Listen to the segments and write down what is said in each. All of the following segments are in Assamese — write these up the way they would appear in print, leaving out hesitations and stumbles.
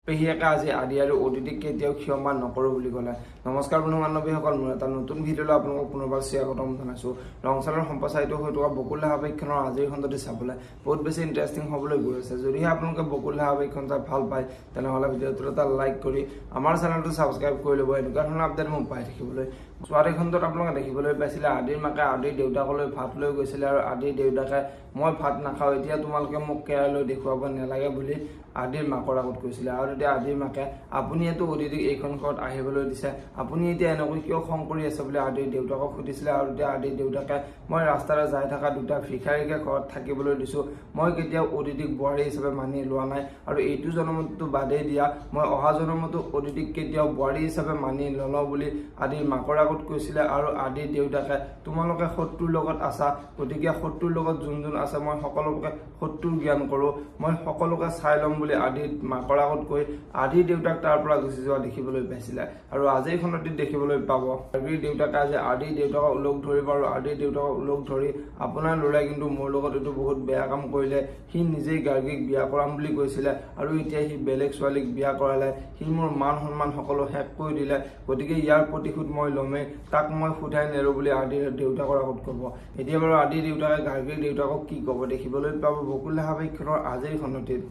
পেহীয়েকে আজি আদি আৰু অতিথিক কেতিয়াও ক্ষমা নকৰো বুলি ক'লে। নমস্কাৰ বন্ধু বান্ধৱীসকল, মোৰ এটা নতুন ভিডিঅ'লৈ আপোনালোকক পুনৰবাৰ স্বাগতম জনাইছোঁ। ৰংচালৰ সম্প্ৰচাৰিত হৈ থকা বকুল ধাৰাবাহিকখনৰ আজিৰ খণ্ডটি চাবলৈ বহুত বেছি ইণ্টাৰেষ্টিং হ'বলৈ গৈ আছে। যদিহে আপোনালোকে বকুল ধাৰাবাহিকখন চাই ভাল পায় তেনেহ'লে ভিডিঅ'টোত এটা লাইক কৰি আমাৰ চেনেলটো ছাবস্ক্ৰাইব কৰি ল'ব, এনেকুৱা ধৰণৰ আপডেট মোক পাই থাকিবলৈ। ছোৱালী খণ্ডত আপোনালোকে দেখিবলৈ পাইছিলে আদিৰ মাকে আদিৰ দেউতাকলৈ ভাত লৈ গৈছিলে আৰু আদিৰ দেউতাকে মই ভাত নাখাওঁ, এতিয়া তোমালোকে মোক কেয়াৰ লৈ দেখুৱাব নালাগে বুলি আদিৰ মাকৰ আগত কৈছিলে। আৰু তেতিয়া আদিৰ মাকে আপুনিতো অতিথিক এইখন ঘৰত আহিবলৈ দিছে, আপুনি এতিয়া এনেকৈ কিয় খং কৰি আছে বুলি আদিৰ দেউতাকক সুধিছিলে। আৰু তেতিয়া আদিৰ দেউতাকে মই ৰাস্তাৰে যাই থকা দুটা ভিক্ষাৰীকে ঘৰত থাকিবলৈ দিছোঁ, মই কেতিয়াও অতিথিক বোৱাৰী হিচাপে মানি লোৱা নাই, আৰু এইটো জন্মতো বাদেই দিয়া মই অহা জন্মতো অতিথিক কেতিয়াও বোৱাৰী হিচাপে মানি নলওঁ বুলি আদিৰ মাকৰ আগত কৈছিলে। আৰু আদিৰ দেউতাকে তোমালোকে শত্ৰুৰ লগত আছা, গতিকে শত্ৰুৰ লগত যোন যোন আছে মই সকলোকে শত্ৰুৰ জ্ঞান কৰোঁ, মই সকলোকে চাই ল'ম বুলি আদিৰ মাকৰ আগত কৈ আদিৰ দেউতাক তাৰ পৰা গুচি যোৱা দেখিবলৈ পাইছিলে। আৰু আজিৰ খণ্ডত দেখিবলৈ পাব আদিৰ দেউতাকে আজি আদিৰ দেউতাকক ওলগ ধৰিব, আৰু আদিৰ দেউতাকক ওলগ ধৰি আপোনাৰ ল'ৰাই কিন্তু মোৰ লগত এইটো বহুত বেয়া কাম কৰিলে, সি নিজেই গাৰ্গীক বিয়া কৰাম বুলি কৈছিলে আৰু এতিয়া সি বেলেগ ছোৱালীক বিয়া কৰালে, সি মোৰ মান সন্মান সকলো শেষ কৰি দিলে, গতিকে ইয়াৰ প্ৰতিশোধ মই ল'মেই, তাক মই সোধাই নেৰো বুলি আদিৰ দেউতাকৰ আগত ক'ব। এতিয়া বাৰু আদিৰ দেউতাকে গাৰ্গীৰ দেউতাকক কি ক'ব দেখিবলৈ পাব বকুল ধাৰাবাহিকখনৰ আজিৰ খণ্ডটিত।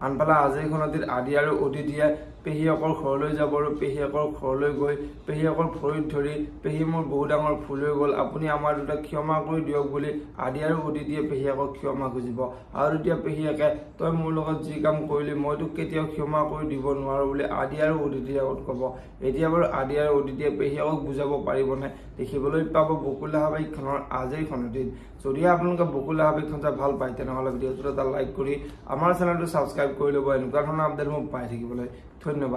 আনফালে আজিৰ খণ্ডটিত আদি আৰু অতিথিয়ে পেহীয়েকৰ ঘৰলৈ যাব, আৰু পেহীয়েকৰ ঘৰলৈ গৈ পেহীয়েকৰ ভৰিত ধৰি পেহী মোৰ বহু ডাঙৰ ভুল হৈ গ'ল, আপুনি আমাৰ দুটাক ক্ষমা কৰি দিয়ক বুলি আদি আৰু অতিথিয়ে পেহীয়েকক ক্ষমা খুজিব। আৰু তেতিয়া পেহীয়েকে তই মোৰ লগত যি কাম কৰিলি মই তোক কেতিয়াও ক্ষমা কৰি দিব নোৱাৰো বুলি আদি আৰু অতিথিৰ আগত ক'ব। এতিয়া বাৰু আদি আৰু অতিথিয়ে পেহীয়েকক বুজাব পাৰিবনে দেখিবলৈ পাব বকুল ধাৰাবাহিকখনৰ আজিৰ খণ্ডটিত। যদিহে আপোনালোকে বকুল ধাৰাবাহিকখন চাই ভাল পায় তেনেহ'লে ভিডিঅ'টোত এটা লাইক কৰি আমাৰ চেনেলটো ছাবস্ক্ৰাইব কৰি ল'ব, এনেকুৱা ধৰণৰ আপডেট মোক পাই থাকিবলৈ। ধন্যবাদ।